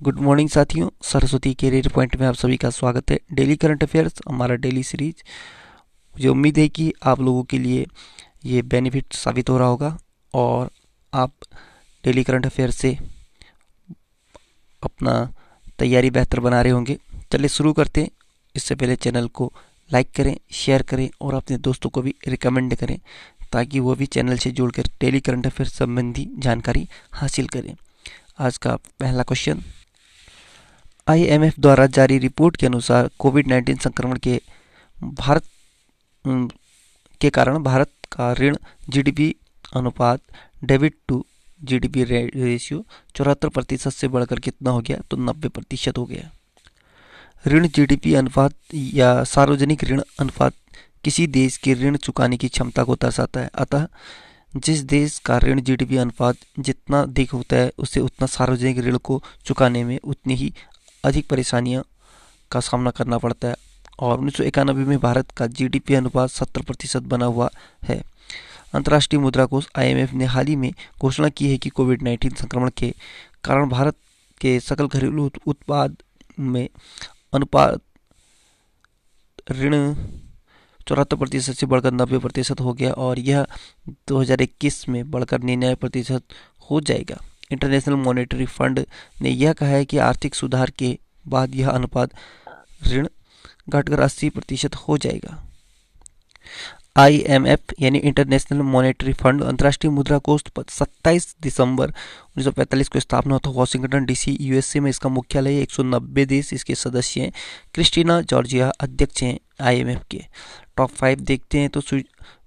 Good morning साथियों, Saraswati career point में आप सभी का स्वागत है। डेली करंट अफेयर्स हमारा डेली सीरीज। मुझे उम्मीद है कि आप लोगों के लिए ये बेनिफिट साबित हो रहा होगा और आप डेली करंट अफेयर से अपना तैयारी बेहतर बना रहे होंगे। चलिए शुरू करते हैं। इससे पहले चैनल को लाइक करें, शेयर करें और अपने दोस्तों को भी रिकमेंड करें ताकि वो भी चैनल से जुड़कर डेली करंट अफेयर संबंधी जानकारी हासिल करें। आज का पहला क्वेश्चन, आईएमएफ द्वारा जारी रिपोर्ट के अनुसार कोविड-19 संक्रमण भारत के कारण भारत का ऋण जीडीपी अनुपात डेबिट टू जीडीपी रेशियो 74% से बढ़कर कितना हो गया? तो 90% हो गया। ऋण जीडीपी अनुपात या सार्वजनिक ऋण अनुपात किसी देश की ऋण चुकाने की क्षमता को दर्शाता है। अतः जिस देश का ऋण जीडीपी अनुपात जितना अधिक होता है उसे उतना सार्वजनिक ऋण को चुकाने में उतनी ही अधिक परेशानियों का सामना करना पड़ता है। और 1991 में भारत का जीडीपी अनुपात 70% बना हुआ है। अंतर्राष्ट्रीय मुद्रा कोष आईएमएफ ने हाल ही में घोषणा की है कि कोविड-19 संक्रमण के कारण भारत के सकल घरेलू उत्पाद में अनुपात ऋण 74% से बढ़कर 90% हो गया और यह 2021 में बढ़कर 99% हो जाएगा। इंटरनेशनल मॉनेटरी फंड ने यह कहा है कि आर्थिक सुधार के बाद यह अनुपात ऋण घटकर 80% हो जाएगा। आईएमएफ यानी इंटरनेशनल मॉनेटरी फंड अंतर्राष्ट्रीय मुद्रा कोष 27 दिसंबर 1945 को स्थापना हुआ था। वॉशिंगटन डीसी यूएसए में इसका मुख्यालय है। 190 देश इसके सदस्य हैं। क्रिस्टीना जॉर्जिया अध्यक्ष हैं आईएमएफ के। टॉप 5 देखते हैं तो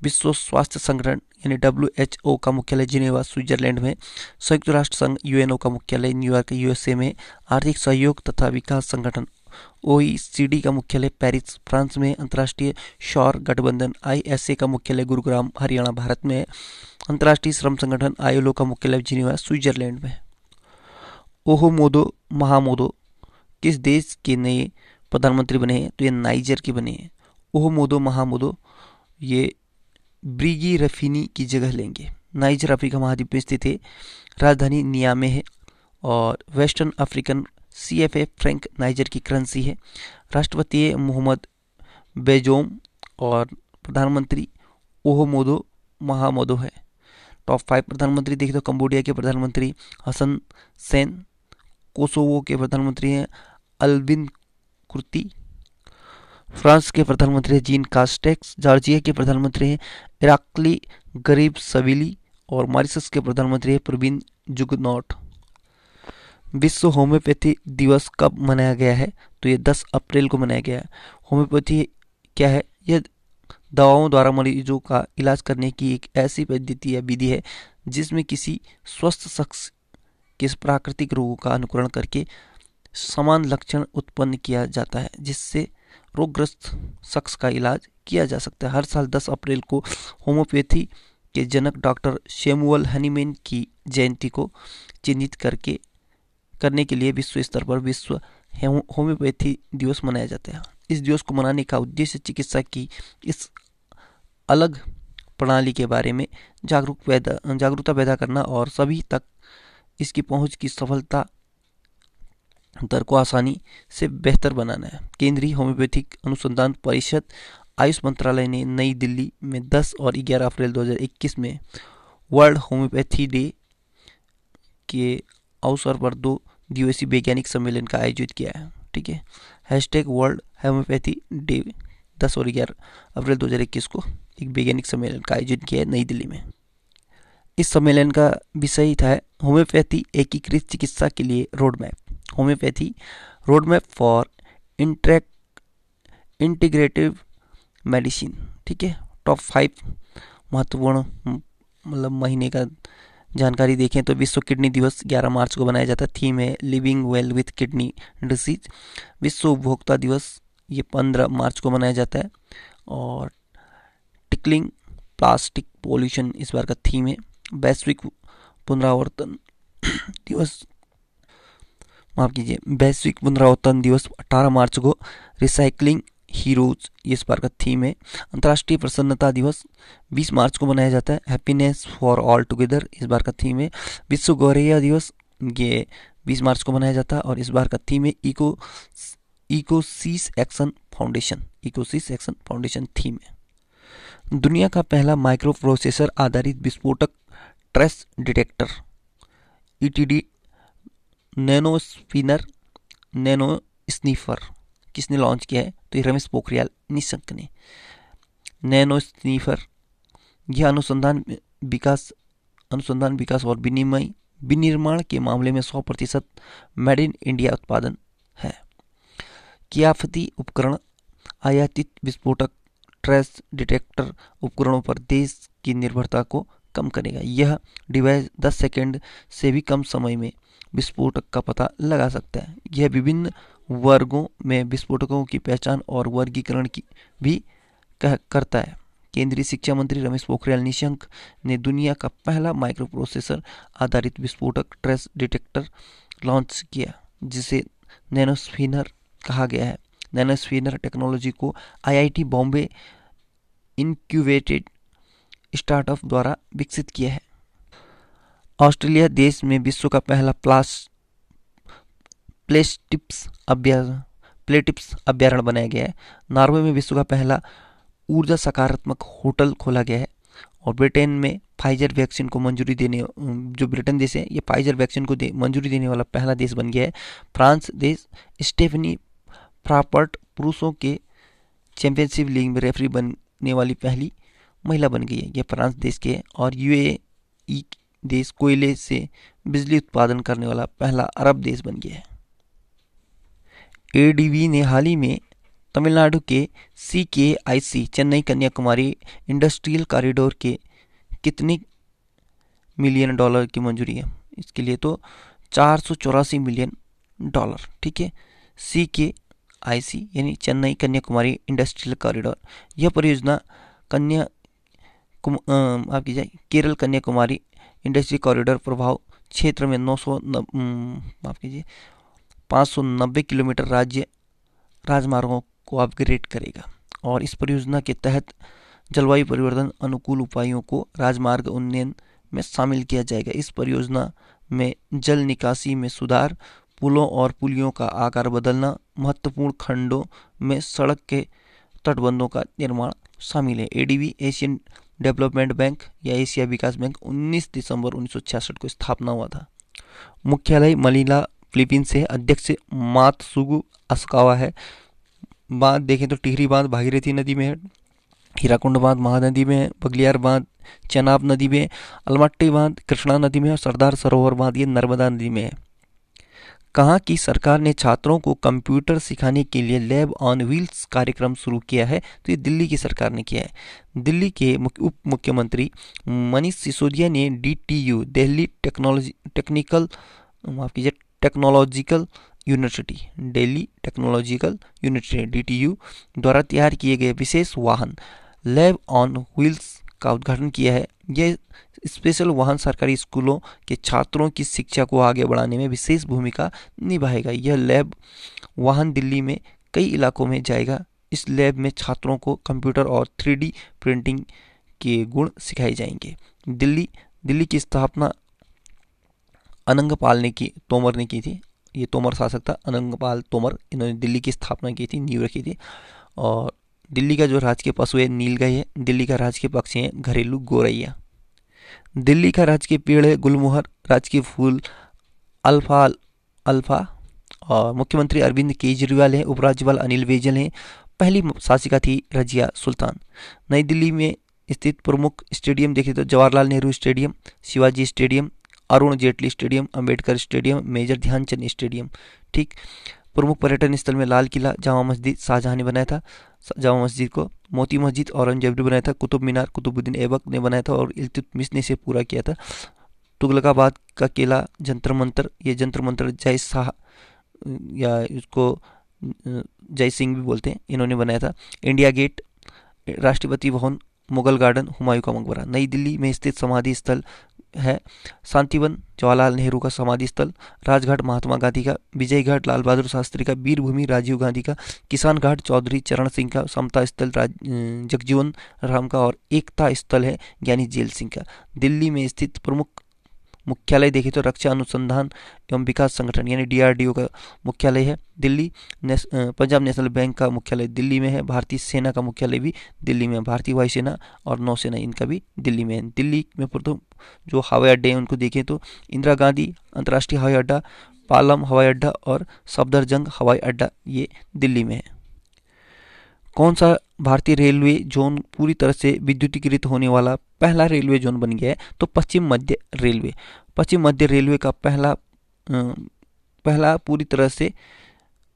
विश्व स्वास्थ्य संगठन यानी WHO का मुख्यालय जिनेवा स्विट्जरलैंड में। संयुक्त राष्ट्र संघ यूएनओ का मुख्यालय न्यूयॉर्क यूएसए में। आर्थिक सहयोग तथा विकास संगठन OECD का मुख्यालय पेरिस फ्रांस में। अंतर्राष्ट्रीय सौर गठबंधन ISA का मुख्यालय गुरुग्राम हरियाणा भारत में है। अंतर्राष्ट्रीय श्रम संगठन ILO का मुख्यालय जिनेवा स्विट्जरलैंड में। ओहोमोदो महामोदो किस देश के नए प्रधानमंत्री बने हैं? तो ये नाइजर के बने हैं। ओहोमोदो महामोदो ये ब्रिगी रफीनी की जगह लेंगे। नाइजर अफ्रीका महाद्वीप में स्थित है। राजधानी नियामे है और western African CFA Frank niger की करेंसी है। राष्ट्रपति है मोहम्मद बेजोम और प्रधानमंत्री ओहोमोदो महामोदो है। टॉप 5 प्रधानमंत्री देखें तो कंबोडिया के प्रधानमंत्री हसन सेन, कोसोवो के प्रधानमंत्री हैं अल्बिन कुर्ती, फ्रांस के प्रधानमंत्री हैं जीन कास्टेक्स, जॉर्जिया के प्रधानमंत्री हैं इराकली गरीब सविली और मॉरिशस के प्रधानमंत्री हैं प्रवीण जुगनॉट। विश्व होम्योपैथी दिवस कब मनाया गया है? तो ये 10 अप्रैल को मनाया गया है। होम्योपैथी क्या है? यह दवाओं द्वारा मरीजों का इलाज करने की एक ऐसी पद्धति या विधि है जिसमें किसी स्वस्थ शख्स के प्राकृतिक रोगों का अनुकरण करके समान लक्षण उत्पन्न किया जाता है जिससे रोगग्रस्त शख्स का इलाज किया जा सकता है। हर साल 10 अप्रैल को होम्योपैथी के जनक डॉक्टर सैमुअल हनीमैन की जयंती को चिन्हित करने के लिए विश्व स्तर पर विश्व होम्योपैथी दिवस मनाया जाता है। इस दिवस को मनाने का उद्देश्य चिकित्सा की इस अलग प्रणाली के बारे में जागरूकता पैदा करना और सभी तक इसकी पहुंच की सफलता दर को आसानी से बेहतर बनाना है। केंद्रीय होम्योपैथिक अनुसंधान परिषद आयुष मंत्रालय ने नई दिल्ली में 10 और 11 अप्रैल 2021 में वर्ल्ड होम्योपैथी डे के अवसर पर 2 दिवसीय वैज्ञानिक सम्मेलन का आयोजित किया है। ठीक है, #वर्ल्ड होम्योपैथी डे 10 और 11 अप्रैल 2021 को एक वैज्ञानिक सम्मेलन का आयोजन किया है नई दिल्ली में। इस सम्मेलन का विषय था होम्योपैथी एकीकृत चिकित्सा के लिए road map. Homeopathy road map for integrative medicine. ठीक है, टॉप 5 महत्वपूर्ण मतलब महीने का जानकारी देखें तो विश्व किडनी दिवस 11 मार्च को मनाया जाता है। थीम है living well with kidney disease. विश्व उपभोक्ता दिवस ये 15 मार्च को मनाया जाता है और टिकलिंग प्लास्टिक पोल्यूशन इस बार का थीम है। वैश्विक पुनरावर्तन दिवस वैश्विक पुनरावर्तन दिवस 18 मार्च को रिसाइकलिंग हीरोज ये इस बार का थीम है। अंतर्राष्ट्रीय प्रसन्नता दिवस 20 मार्च को मनाया जाता है। हैप्पीनेस फॉर ऑल टुगेदर इस बार का थीम है। विश्व गौरैया दिवस ये 20 मार्च को मनाया जाता है और इस बार का थीम है Ecosys Action Foundation. Ecosys Action Foundation theme है। दुनिया का पहला माइक्रो प्रोसेसर आधारित विस्फोटक trace detector ETD Nanosniffer Nano Sniffer किसने लॉन्च किया है? तो ये रमेश पोखरियाल निशंक ने। नैनो स्नीफर यह अनुसंधान विकास और विनिर्माण के मामले में 100% मेड इन इंडिया उत्पादन है। कियाफती उपकरण आयातित विस्फोटक ट्रेस डिटेक्टर उपकरणों पर देश की निर्भरता को कम करेगा। यह डिवाइस 10 सेकंड से भी कम समय में विस्फोटक का पता लगा सकता है। यह विभिन्न वर्गों में विस्फोटकों की पहचान और वर्गीकरण की भी करता है। केंद्रीय शिक्षा मंत्री रमेश पोखरियाल निशंक ने दुनिया का पहला माइक्रो प्रोसेसर आधारित विस्फोटक ट्रेस डिटेक्टर लॉन्च किया, जिसे नैनोस्फिनर कहा गया है। नैनोस्फिनर टेक्नोलॉजी को आईआईटी बॉम्बे इनक्यूबेटेड स्टार्टअप द्वारा विकसित किया है। ऑस्ट्रेलिया देश में विश्व का पहला प्लेटिप्स अभ्यारण्य बनाया गया है। नॉर्वे में विश्व का पहला ऊर्जा सकारात्मक होटल खोला गया है। और ब्रिटेन में फाइजर वैक्सीन को मंजूरी देने, जो ब्रिटेन देश है, ये फाइजर वैक्सीन को मंजूरी देने वाला पहला देश बन गया है। फ्रांस देश स्टेफनी फ्रापर्ट पुरुषों के चैंपियनशिप लीग में रेफरी बनने वाली पहली महिला बन गई है। यह फ्रांस देश के है। और यूएई देश कोयले से बिजली उत्पादन करने वाला पहला अरब देश बन गया है। एडीबी ने हाल ही में तमिलनाडु के CKIC Chennai Kanyakumari industrial corridor के कितने मिलियन डॉलर की मंजूरी है? इसके लिए तो 484 मिलियन डॉलर। ठीक है। CKIC यानी चेन्नई कन्याकुमारी इंडस्ट्रियल कॉरिडोर, यह परियोजना केरल कन्याकुमारी इंडस्ट्रियल कॉरिडोर प्रभाव क्षेत्र में 590 किलोमीटर राजमार्गों को अपग्रेड करेगा। और इस परियोजना के तहत जलवायु परिवर्तन अनुकूल उपायों को राजमार्ग उन्नयन में शामिल किया जाएगा। इस परियोजना में जल निकासी में सुधार, पुलों और पुलियों का आकार बदलना, महत्वपूर्ण खंडों में सड़क के तटबंधों का निर्माण शामिल है। एडीबी एशियन डेवलपमेंट बैंक या एशिया विकास बैंक 19 दिसंबर 1966 को स्थापना हुआ था। मुख्यालय मनीला फिलीपींस से। अध्यक्ष मात्सुगु असाकावा है। बांध देखें तो टिहरी बांध भागीरथी नदी में है, हीराकुंड बांध महानदी में है, बगलियार बांध चेनाब नदी में, अलमट्टी बांध कृष्णा नदी में और सरदार सरोवर बांध ये नर्मदा नदी में है। कहाँ की सरकार ने छात्रों को कंप्यूटर सिखाने के लिए लैब ऑन व्हील्स कार्यक्रम शुरू किया है? तो ये दिल्ली की सरकार ने किया है। दिल्ली के उप मुख्यमंत्री मनीष सिसोदिया ने DTU Delhi technological university DTU द्वारा तैयार किए गए विशेष वाहन लैब ऑन व्हील्स का उद्घाटन किया है। यह स्पेशल वाहन सरकारी स्कूलों के छात्रों की शिक्षा को आगे बढ़ाने में विशेष भूमिका निभाएगा। यह लैब वाहन दिल्ली में कई इलाकों में जाएगा। इस लैब में छात्रों को कंप्यूटर और 3D प्रिंटिंग के गुण सिखाए जाएंगे। दिल्ली की स्थापना अनंगपाल तोमर ने की थी। ये तोमर शासक था, अनंगपाल तोमर, इन्होंने दिल्ली की स्थापना की थी, नींव रखी थी। और दिल्ली का जो राजकीय पशु है नीलगाय है। दिल्ली का राजकीय पक्षी है घरेलू गोरैया। दिल्ली का राजकीय पेड़ है गुलमोहर। राजकीय फूल अल्फा। और मुख्यमंत्री अरविंद केजरीवाल है। उपराज्यपाल अनिल बैजल हैं। पहली शासिका थी रजिया सुल्तान। नई दिल्ली में स्थित प्रमुख स्टेडियम देखें तो Jawaharlal Nehru stadium, Shivaji stadium, Arun Jaitley stadium, Ambedkar stadium, major Dhyan Chand stadium. ठीक। प्रमुख पर्यटन स्थल में लाल किला, जामा मस्जिद शाहजहां ने बनाया था, जामा मस्जिद को मोती मस्जिद औरंगजेब ने बनाया था, कुतुब मीनार कुतुबुद्दीन ऐबक ने बनाया था और इल्तुतमिश ने इसे पूरा किया था। तुगलकाबाद का किला, जंतर मंतर, ये जंतर मंतर जय शाह या इसको जय सिंह भी बोलते हैं, इन्होंने बनाया था। India gate, Rashtrapati Bhavan, Mughal garden, Humayun का मकबरा। नई दिल्ली में स्थित समाधि स्थल है शांतिवन, जवाहरलाल नेहरू का समाधि स्थल, राजघाट महात्मा गांधी का, विजय घाट लाल बहादुर शास्त्री का, वीर भूमि राजीव गांधी का, किसान घाट चौधरी चरण सिंह का, समता स्थल जगजीवन राम का और एकता स्थल है ज्ञानी जेल सिंह का। दिल्ली में स्थित प्रमुख मुख्यालय देखें तो रक्षा अनुसंधान एवं विकास संगठन यानी DRDO का मुख्यालय है दिल्ली। पंजाब नेशनल बैंक का मुख्यालय दिल्ली में है। भारतीय सेना का मुख्यालय भी दिल्ली में है। भारतीय वायुसेना और नौसेना इनका भी दिल्ली में है। दिल्ली में प्रथम जो हवाई अड्डे हैं उनको देखें तो इंदिरा गांधी अंतर्राष्ट्रीय हवाई अड्डा, पालम हवाई अड्डा और सफदरजंग हवाई अड्डा ये दिल्ली में है। कौन सा भारतीय रेलवे जोन पूरी तरह से विद्युतीकृत होने वाला पहला रेलवे जोन बन गया है? तो पश्चिम मध्य रेलवे। पश्चिम मध्य रेलवे का पहला पूरी तरह से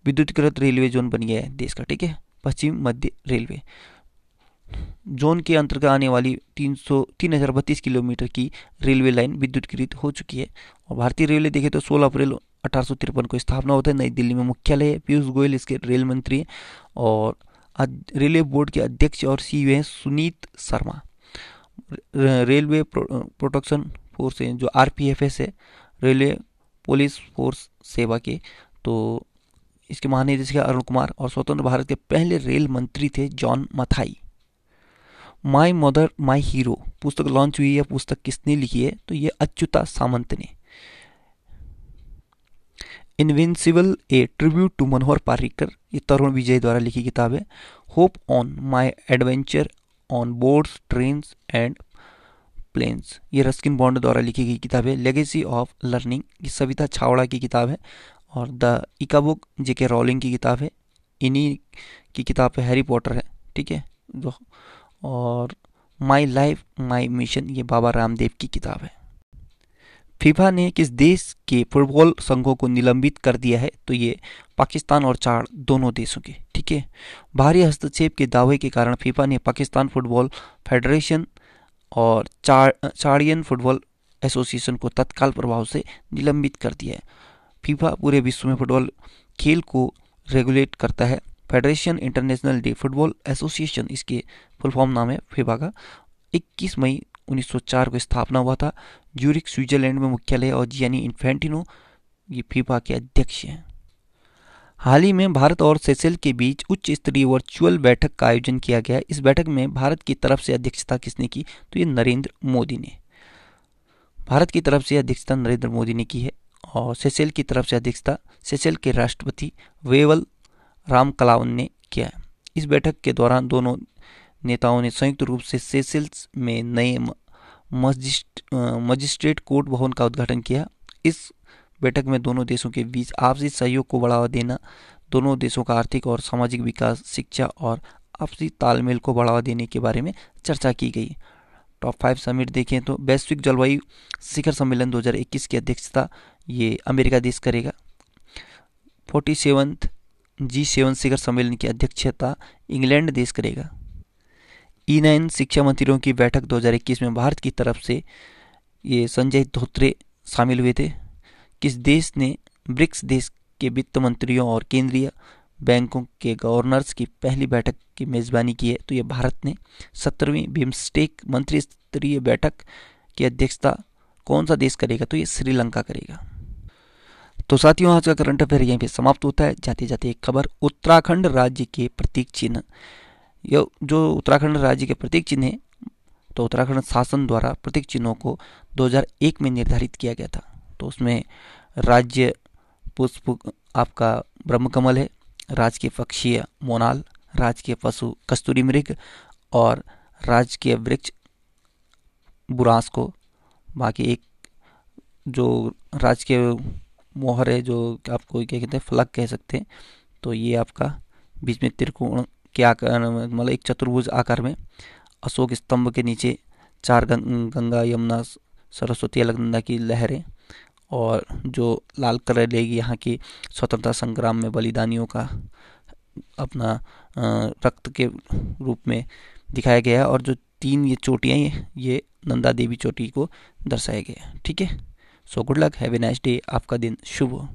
विद्युतीकृत रेलवे जोन बन गया है देश का, ठीक है, पश्चिम मध्य रेलवे। जोन के अंतर्गत आने वाली 3032 किलोमीटर की रेलवे लाइन विद्युतीकृत हो चुकी है। और भारतीय रेलवे देखें तो 16 अप्रैल 1853 को स्थापना होता है। नई दिल्ली में मुख्यालय है। पीयूष गोयल इसके रेल मंत्री हैं और रेलवे बोर्ड के अध्यक्ष और CEO हैं Sunit Sharma. Railway protection force है जो RPFS है, रेलवे पुलिस फोर्स सेवा के, तो इसके महानिदेशक अरुण कुमार। और स्वतंत्र भारत के पहले रेल मंत्री थे John Mathai. My mother my hero पुस्तक लॉन्च हुई है। पुस्तक किसने लिखी है? तो ये अच्युता सामंत ने। Invincible a tribute to Manohar Parrikar ये तरुण विजय द्वारा लिखी किताब है। Hop on my adventure on boards trains and planes ये रस्किन बॉन्ड द्वारा लिखी गई किताब है। लेगेसी ऑफ लर्निंग ये सविता छावड़ा की किताब है। और द इका बुक JK रॉलिंग की किताब है। इन्हीं की किताब है हैरी पॉटर है, ठीक है। और माई लाइफ माई मिशन ये बाबा रामदेव की किताब है। फीफा ने किस देश के फुटबॉल संघों को निलंबित कर दिया है? तो ये पाकिस्तान और चाड दोनों देशों के, ठीक है। भारी हस्तक्षेप के दावे के कारण फीफा ने पाकिस्तान फुटबॉल फेडरेशन और चाडियन फुटबॉल एसोसिएशन को तत्काल प्रभाव से निलंबित कर दिया है। फीफा पूरे विश्व में फुटबॉल खेल को रेगुलेट करता है। Federation international day football association इसके फुल फॉर्म नाम है फीफा का। 21 मई 1904 को स्थापना हुआ था। ज्यूरिख स्विट्जरलैंड में मुख्यालय और जियानी इन्फेंटिनो ये फीफा के अध्यक्ष हैं। हाल ही में भारत और सेशेल्स के बीच उच्च स्तरीय वर्चुअल बैठक का आयोजन किया गया। इस बैठक में भारत की तरफ से अध्यक्षता किसने की? तो ये नरेंद्र मोदी ने। भारत की तरफ से अध्यक्षता नरेंद्र मोदी ने की है। और सेशेल्स की तरफ से अध्यक्षता सेशेल्स के राष्ट्रपति वेवल रामकलावन ने किया है। इस बैठक के दौरान दोनों नेताओं ने संयुक्त रूप से सेशेल्स में नए मजिस्ट्रेट कोर्ट भवन का उद्घाटन किया। इस बैठक में दोनों देशों के बीच आपसी सहयोग को बढ़ावा देना, दोनों देशों का आर्थिक और सामाजिक विकास, शिक्षा और आपसी तालमेल को बढ़ावा देने के बारे में चर्चा की गई। टॉप 5 समिट देखें तो वैश्विक जलवायु शिखर सम्मेलन 2021 की अध्यक्षता ये अमेरिका देश करेगा। 47th G7 शिखर सम्मेलन की अध्यक्षता इंग्लैंड देश करेगा। E9 शिक्षा मंत्रियों की बैठक 2021 में भारत की तरफ से ये संजय धोत्रे शामिल हुए थे। किस देश ने ब्रिक्स देश के वित्त मंत्रियों और केंद्रीय बैंकों के गवर्नर्स की पहली बैठक की मेजबानी की है? तो ये भारत ने। 17वीं बिम्स्टेक मंत्री स्तरीय बैठक की अध्यक्षता कौन सा देश करेगा? तो ये श्रीलंका करेगा। तो साथियों आज का करंट अफेयर यहीं पे समाप्त होता है। जाते जाते एक खबर, उत्तराखंड राज्य के प्रतीक चिन्ह, यह जो उत्तराखंड राज्य के प्रतीक चिन्ह है, तो उत्तराखंड शासन द्वारा प्रतीक चिन्हों को 2001 में निर्धारित किया गया था। तो उसमें राज्य पुष्प आपका ब्रह्मकमल है, राजकीय पक्षी मोनाल, राजकीय पशु कस्तूरी मृग और राजकीय वृक्ष बुरांस को। बाकी एक जो राजकीय मोहर है जो आपको क्या कहते हैं, फलक कह सकते हैं, तो ये आपका बीच में त्रिकोण के आकार मतलब एक चतुर्भुज आकार में अशोक स्तंभ के नीचे 4 गंगा यमुना सरस्वती अलकनंदा की लहरें और जो लाल कलर लेगी यहाँ की स्वतंत्रता संग्राम में बलिदानियों का अपना रक्त के रूप में दिखाया गया है। और जो 3 ये चोटियाँ ये नंदा देवी चोटी को दर्शाया गया है। ठीक है, so good luck, have a nice day, आपका दिन शुभ हो।